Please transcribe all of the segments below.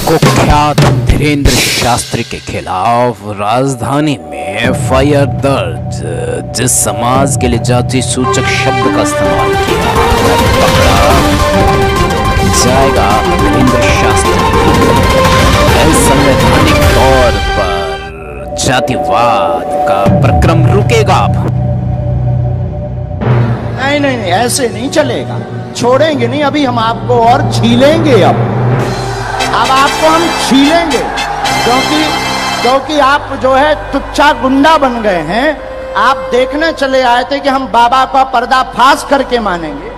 कुख्यात धीरेंद्र शास्त्री के खिलाफ राजधानी में एफआईआर दर्ज। जिस समाज के लिए जाति सूचक शब्द का इस्तेमाल किया पकड़ा जाएगा धीरेंद्र शास्त्री। असंवैधानिक तौर पर जातिवाद का प्रक्रम रुकेगा अब। नहीं नहीं नहीं, ऐसे नहीं चलेगा, छोड़ेंगे नहीं। अभी हम आपको और छीलेंगे। अब आपको हम छीलेंगे क्योंकि आप जो है तुच्छा गुंडा बन गए हैं। आप देखने चले आए थे कि हम बाबा का पर्दाफाश करके मानेंगे,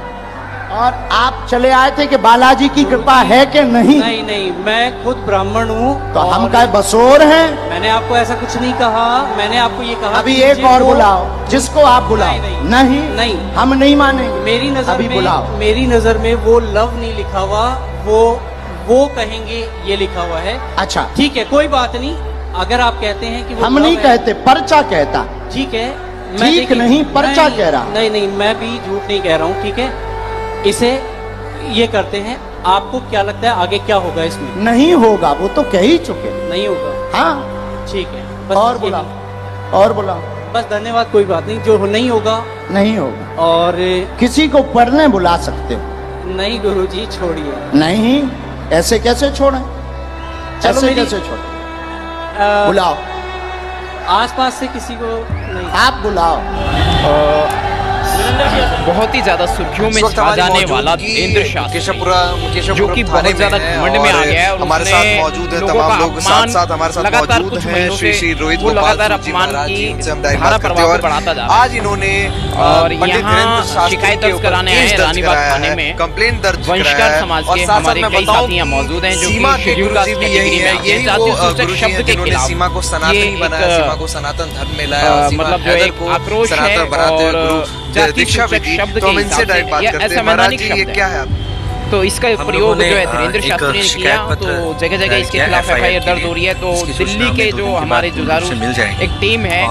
और आप चले आए थे कि बालाजी की कृपा है कि नहीं। नहीं नहीं, मैं खुद ब्राह्मण हूँ। तो हम क्या बसोर हैं? मैंने आपको ऐसा कुछ नहीं कहा। मैंने आपको ये कहा अभी एक और बुलाओ, जिसको आप बुलाओ। नहीं नहीं, हम नहीं मानेंगे। मेरी नजर अभी में बुलाओ। मेरी नजर में वो लव नहीं लिखा हुआ, वो कहेंगे ये लिखा हुआ है। अच्छा ठीक है, कोई बात नहीं। अगर आप कहते हैं कि वो हम नहीं कहते, पर्चा कहता। ठीक है, ठीक नहीं, पर्चा कह रहा। नहीं नहीं, मैं भी झूठ नहीं कह रहा हूँ। ठीक है, इसे ये करते हैं। आपको क्या लगता है आगे क्या होगा इसमें? नहीं होगा, वो तो कह ही चुके। नहीं होगा। हाँ ठीक है, बस और बुलाओ, और बुलाओ। बस धन्यवाद, कोई बात नहीं। जो नहीं होगा नहीं होगा। और किसी को पढ़ने बुला सकते हो? नहीं गुरुजी, छोड़िए। नहीं, ऐसे कैसे छोड़े? ऐसे कैसे छोड़े? बुलाओ, आसपास से किसी को नहीं। आप बुलाओ। बहुत ही ज्यादा सुर्खियों में छा जाने वाला धीरेंद्र शास्त्री, जो कि बहुत ज्यादा घमंड में आ गया है और हमारे साथ मौजूद है तमाम लोग साथ हमारे साथ मौजूद हैं। श्री रोहित लगातार अपमान की धारा प्रवाह को बढ़ाता जा रहा है। आज इन्होंने और यहाँ शिकायत दर्ज कराने आए रानीबाग थाने में कंप्लेंट दर्ज वंशकार समाज के हमारे कई साथी यहाँ मौजूद हैं, जो कि शेड्यूल कास्ट कैटेगरी में आते हैं। जाति सूचक शब्द के खिलाफ सीमा को सनातनी बनाया, सीमा को सनातन धर्म में लाया, मतलब जो एक आक्रोश है और जाति सूचक शब्द के हिसाब से या असंवैधानिक शब्द क्या है। तो इसका प्रयोग जो है धीरेंद्र शास्त्री ने किया, तो जगह जगह इसके खिलाफ एफआईआर दर्ज हो रही है। तो दिल्ली के जो हमारे जुझारू एक टीम है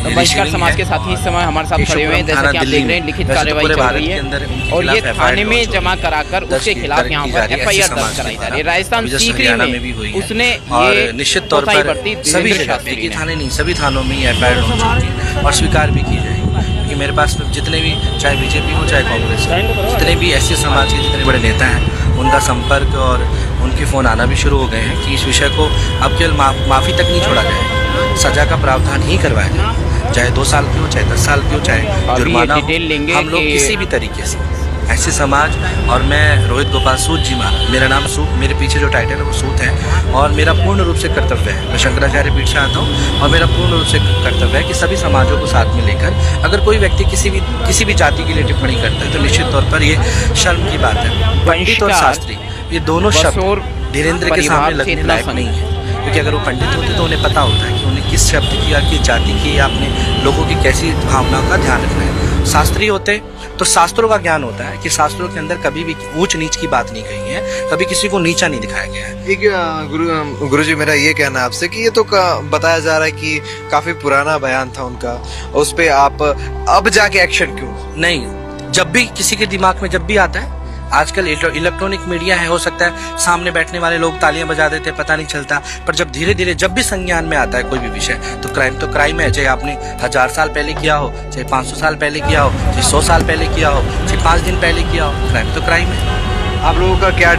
वंशकार समाज के साथी इस समय हमारे साथ खड़े हुए हैं। जैसा कि आप देख रहे हैं, लिखित कार्रवाई चल रही है और ये थाने में जमा कराकर उसके खिलाफ यहाँ पर एफआईआर दर्ज कराई जा रही है। राजस्थान सीकरी में उसने ये निश्चित तौर पर सभी थाने नहीं, सभी थानों में एफआईआर लॉन्च होगी और स्वीकार भी की जाएगी। क्योंकि मेरे पास जितने भी, चाहे बीजेपी हो चाहे कांग्रेस हो, जितने भी एससी समाज के जितने बड़े नेता हैं, उनका संपर्क और उनके फ़ोन आना भी शुरू हो गए हैं कि इस विषय को अब केवल माफ़ी तक नहीं छोड़ा जाए, सज़ा का प्रावधान ही करवाया जाए। चाहे 2 साल की हो, चाहे 10 साल की हो, चाहे जुर्माना हो। हम लोग किसी भी तरीके से ऐसे समाज, और मैं रोहित गोपाल सूद जी महाराज, मेरा नाम सूद, मेरे पीछे जो टाइटल है वो सूद है, और मेरा पूर्ण रूप से कर्तव्य है, मैं शंकराचार्य पीठ से आता हूँ और मेरा पूर्ण रूप से कर्तव्य है कि सभी समाजों को साथ में लेकर अगर कोई व्यक्ति किसी भी जाति के लिए टिप्पणी करता है तो निश्चित तौर पर ये शर्म की बात है। पंडित और शास्त्री, ये दोनों शब्द धीरेंद्र के सामने लगने लायक नहीं है। क्योंकि अगर वो पंडित होते तो उन्हें पता होता है कि उन्हें किस शब्द की या किस जाति की या अपने लोगों की कैसी भावनाओं का ध्यान रखना है। शास्त्री होते तो शास्त्रों का ज्ञान होता है कि शास्त्रों के अंदर कभी भी ऊंच नीच की बात नहीं कही है, कभी किसी को नीचा नहीं दिखाया गया है। एक गुरुजी, मेरा ये कहना है आपसे कि ये तो बताया जा रहा है कि काफी पुराना बयान था उनका, उस पे आप अब जाके एक्शन क्यों? नहीं, जब भी किसी के दिमाग में जब भी आता है, आजकल इलेक्ट्रॉनिक मीडिया है, हो सकता है सामने बैठने वाले लोग तालियां बजा देते हैं, पता नहीं चलता, पर जब धीरे धीरे जब भी संज्ञान में आता है कोई भी विषय, तो क्राइम है। चाहे आपने 1000 साल पहले किया हो, चाहे 500 साल पहले किया हो, चाहे 100 साल पहले किया हो, चाहे 5 दिन पहले किया हो, क्राइम तो क्राइम है। आप लोगों का क्या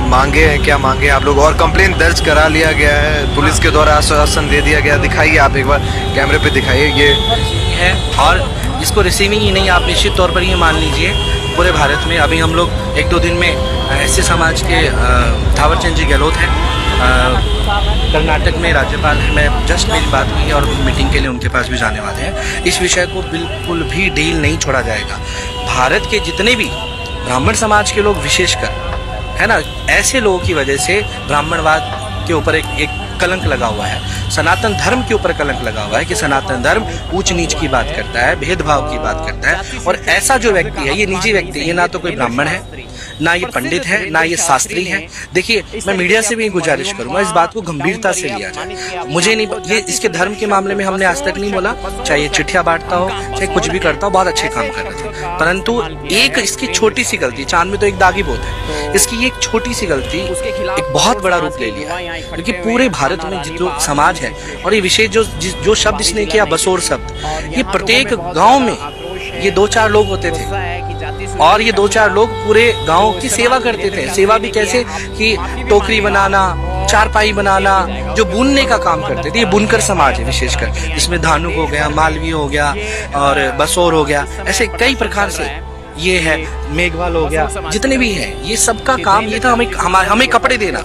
मांगे हैं, क्या मांगे आप लोग? और कंप्लेंट दर्ज करा लिया गया है, पुलिस के द्वारा आश्वासन दे दिया गया। दिखाइए, आप एक बार कैमरे पे दिखाइए। ये है, और इसको रिसीविंग ही नहीं, आप निश्चित तौर पर ये मान लीजिए पूरे भारत में अभी हम लोग 1-2 दिन में ऐसे समाज के थावरचंद जी गहलोत हैं, कर्नाटक में राज्यपाल हैं, मैं जस्ट मेरी बात हुई है और मीटिंग के लिए उनके पास भी जाने वाले हैं। इस विषय को बिल्कुल भी डील नहीं छोड़ा जाएगा। भारत के जितने भी ब्राह्मण समाज के लोग विशेषकर है ना, ऐसे लोगों की वजह से ब्राह्मणवाद के ऊपर एक कलंक लगा हुआ है, सनातन धर्म के ऊपर कलंक लगा हुआ है कि सनातन धर्म ऊंच नीच की बात करता है, भेदभाव की बात करता है। और ऐसा जो व्यक्ति है, ये निजी व्यक्ति, ये ना तो कोई ब्राह्मण है, ना ये पंडित है, ना ये शास्त्री है। देखिए, मैं मीडिया से भी गुजारिश करूंगा, इस बात को गंभीरता से लिया जाए। मुझे नहीं, ये इसके धर्म के मामले में हमने आज तक नहीं बोला, चाहे ये चिट्ठियां बांटता हो, चाहे कुछ भी करता हो, बहुत अच्छे काम कर रहे थे। परंतु एक इसकी छोटी सी गलती, चांद में तो एक दाग ही बहुत है, इसकी एक छोटी सी गलती एक बहुत बड़ा रूप ले लिया है। क्योंकि पूरे भारत में जो समाज है, और ये विशेष जो शब्द इसने किया, बसोर शब्द, ये प्रत्येक गांव में ये 2-4 लोग होते थे, और ये 2-4 लोग पूरे गांव की सेवा करते थे। सेवा भी कैसे कि टोकरी बनाना, चारपाई बनाना, जो बुनने का काम करते थे। ये बुनकर समाज है विशेषकर, जिसमें धानुक हो गया, मालवीय हो गया और बसोर हो गया, ऐसे कई प्रकार से ये है, मेघवाल हो गया, जितने भी हैं, ये सबका काम ये था हमें कपड़े देना,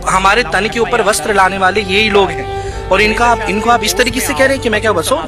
हमारे तन के ऊपर वस्त्र लाने वाले यही लोग हैं। और इनको आप इस तरीके से कह रहे हैं कि मैं क्या बसों,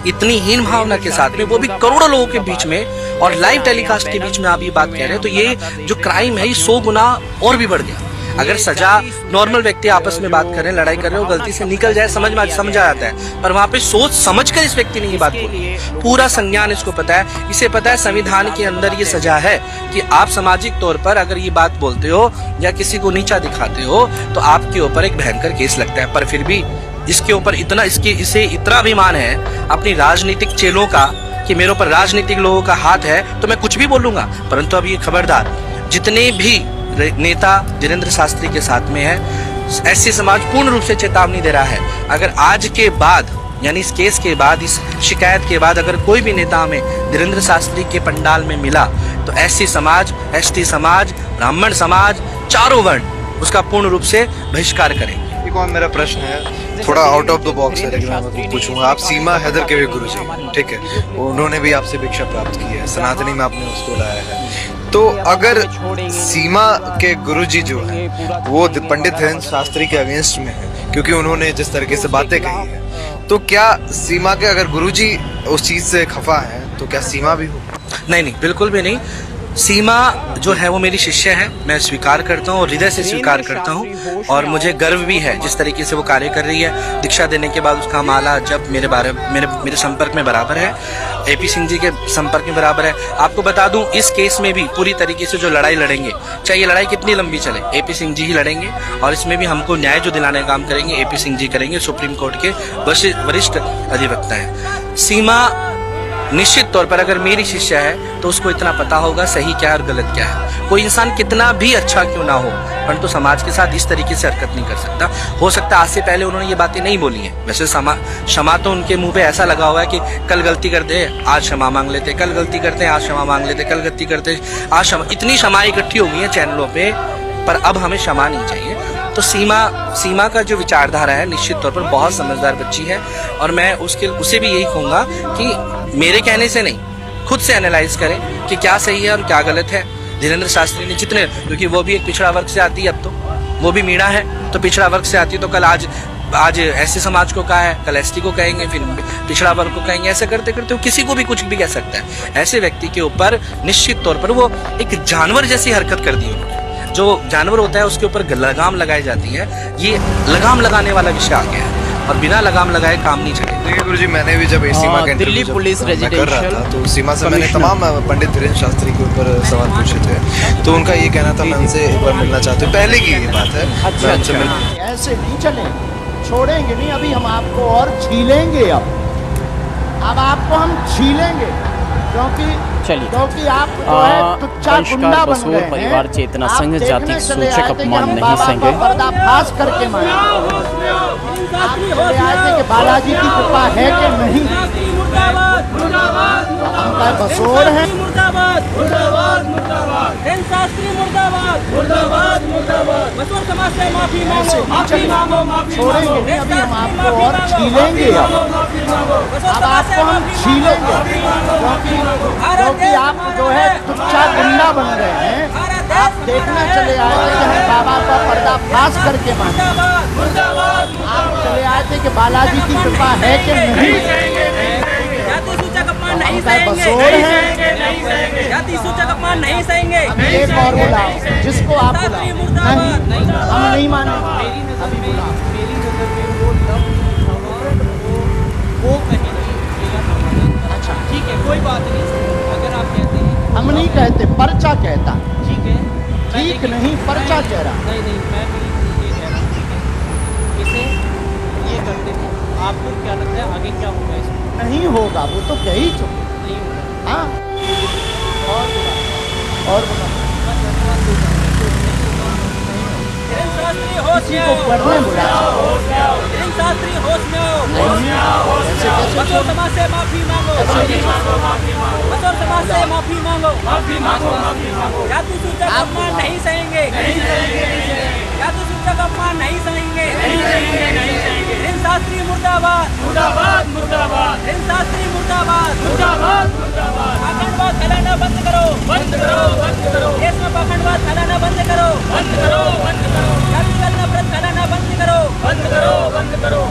इतनी हीन भावना के साथ में, वो भी करोड़ों लोगों के बीच में और लाइव टेलीकास्ट के बीच में आप ये बात कह रहे हैं, तो ये जो क्राइम है ये 100 गुना और भी बढ़ गया। अगर सजा नॉर्मल व्यक्ति आपस में बात कर रहे हैं, लड़ाई कर रहे हो, गलती से निकल जाए, समझ आ जाता है, पर वहां पे सोच समझ कर इस व्यक्ति ने ये बात बोली, पूरा संज्ञान इसको पता है, इसे पता है संविधान के अंदर ये सजा है कि आप सामाजिक तौर पर अगर ये बात बोलते हो या किसी को नीचा दिखाते हो तो आपके ऊपर एक भयंकर केस लगता है। पर फिर भी इसके ऊपर इसे इतना अभिमान है अपनी राजनीतिक चेलों का कि मेरे ऊपर राजनीतिक लोगों का हाथ है तो मैं कुछ भी बोलूंगा। परंतु अब ये खबरदार, जितने भी नेता धीरेन्द्र शास्त्री के साथ में है, एससी समाज पूर्ण रूप से चेतावनी दे रहा है, अगर आज के बाद यानी इस केस के बाद, इस शिकायत के बाद अगर कोई भी नेता हमें धीरेन्द्र शास्त्री के पंडाल में मिला तो एससी समाज, एसटी समाज, ब्राह्मण समाज, चारों वर्ण उसका पूर्ण रूप से बहिष्कार करेंगे। एक और मेरा प्रश्न है, थोड़ा आउट ऑफ द बॉक्स है, लेकिन मैं पूछूंगा। आप सीमा हैदर के गुरुजी, ठीक है, उन्होंने भी आपसे भिक्षा प्राप्त की है, सनातनी में आपने उसको लाया है, तो अगर सीमा के गुरुजी जो है वो पंडित धीरेन्द्र शास्त्री के अगेंस्ट में है, क्योंकि उन्होंने जिस तरीके से बातें कही है, तो क्या सीमा के अगर गुरुजी उस चीज से खफा है तो क्या सीमा भी हो? नहीं, बिल्कुल भी नहीं। सीमा जो है वो मेरी शिष्य है, मैं स्वीकार करता हूँ और हृदय से स्वीकार करता हूँ, और मुझे गर्व भी है जिस तरीके से वो कार्य कर रही है। दीक्षा देने के बाद उसका माला जब मेरे संपर्क में बराबर है, एपी सिंह जी के संपर्क में बराबर है। आपको बता दूं, इस केस में भी पूरी तरीके से जो लड़ाई लड़ेंगे, चाहे ये लड़ाई कितनी लंबी चले, एपी सिंह जी ही लड़ेंगे, और इसमें भी हमको न्याय जो दिलाने का काम करेंगे एपी सिंह जी करेंगे, सुप्रीम कोर्ट के वरिष्ठ अधिवक्ता हैं। सीमा निश्चित तौर पर अगर मेरी शिष्य है तो उसको इतना पता होगा सही क्या और गलत क्या है। कोई इंसान कितना भी अच्छा क्यों ना हो, परंतु समाज के साथ इस तरीके से हरकत नहीं कर सकता। हो सकता है आज से पहले उन्होंने ये बातें नहीं बोली हैं, वैसे क्षमा तो उनके मुंह पे ऐसा लगा हुआ है कि कल गलती करते आज क्षमा मांग लेते, कल गलती करते आज क्षमा मांग लेते, कल गलती करते आज क्षमा। इतनी क्षमा इकट्ठी हो गई है चैनलों पे, पर अब हमें क्षमा नहीं चाहिए। तो सीमा का जो विचारधारा है निश्चित तौर पर बहुत समझदार बच्ची है, और मैं उसे भी यही कहूँगा कि मेरे कहने से नहीं, खुद से एनालाइज करें कि क्या सही है और क्या गलत है। धीरेन्द्र शास्त्री ने जितने, क्योंकि वो भी एक पिछड़ा वर्ग से आती है, अब तो वो भी मीणा है तो पिछड़ा वर्ग से आती है, तो कल आज एससी समाज को कहा है, कल एसटी को कहेंगे, फिर पिछड़ा वर्ग को कहेंगे, ऐसे करते करते वो किसी को भी कुछ भी कह सकता है। ऐसे व्यक्ति के ऊपर निश्चित तौर पर वो एक जानवर जैसी हरकत कर दी उन्होंने। जो जानवर होता है उसके ऊपर लगाम लगाई जाती है, ये लगाम लगाने वाला विषय आ गया है, और बिना लगाम लगाए काम नहीं चलेगा। देखिए गुरुजी, मैंने भी जब सीमा का दिल्ली पुलिस कर रहा था तो सीमा से मैंने तमाम पंडित धीरेन्द्र शास्त्री के ऊपर सवाल पूछे थे, तो उनका ये कहना था मैं उनसे एक बार मिलना चाहती हूँ, पहले की ये बात है। अच्छा, ऐसे नहीं चलेंगे, छोड़ेंगे नहीं, अभी हम आपको और छीलेंगे। अब आपको हम छीलेंगे, क्योंकि आप जो है तुच्चा गुंडा बन गए हैं। परिवार चेतना संघ जाति सूचक अपमान नहीं सहेंगे। पर्दाफाश करके माने आप चले आए थे कि बालाजी की कृपा है कि नहीं। हम बसोर हैं, छोड़ेंगे नहीं, अभी हम आपको और छीलेंगे। अब आपको हम छीलेंगे, क्योंकि आप जो है तुच्चा गुंडा बन गए हैं। आप देखना चले आए थे कि हम बाबा का पर्दाफाश करके माने। आप चले आए थे कि बालाजी की कृपा है कि नहीं। बसोर हैं, जाति सूचक अपमान नहीं सहेंगे। एक और बुलाओ, जिसको आप बुलाओ। नहीं, हम नहीं मानेंगे। अभी बुलाओ। वो कहीं अच्छा ठीक है, कोई बात नहीं, अगर आप कहते हैं हम नहीं कहते, पर्चा कहता। ठीक है, ठीक नहीं, पर्चा कह रहा। नहीं, मैं भी ये कह रहा हूँ, ठीक है, इसे ये करते हैं, आपको क्या लगता है आगे क्या होगा इसमें? नहीं होगा, वो तो कह ही चुके। नहीं होगा। हाँ, और शास्त्री होश में को पढ़ने बुला शास्त्री होश में आओ। बतौर समाज से माफी मांगो। बतौर समाज से माफी मांगो। जाति सूचक अपमान नहीं सहेंगे। जाति सूचक अपमान नहीं सहेंगे। शास्त्री मुर्दाबाद। शास्त्री मुर्दाबाद। पाखंडवाद फैलाना बंद करो। देश में पाखंडवाद फैलाना बंद करो। जातिगत नफरत फैलाना बंद करो।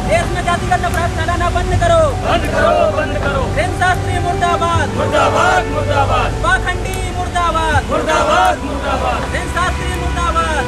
देश में जातिगत नफरत फैलाना बंद करो। शास्त्री मुर्दाबाद। पाखंडी मुर्दाबाद। शास्त्री मुर्दाबाद।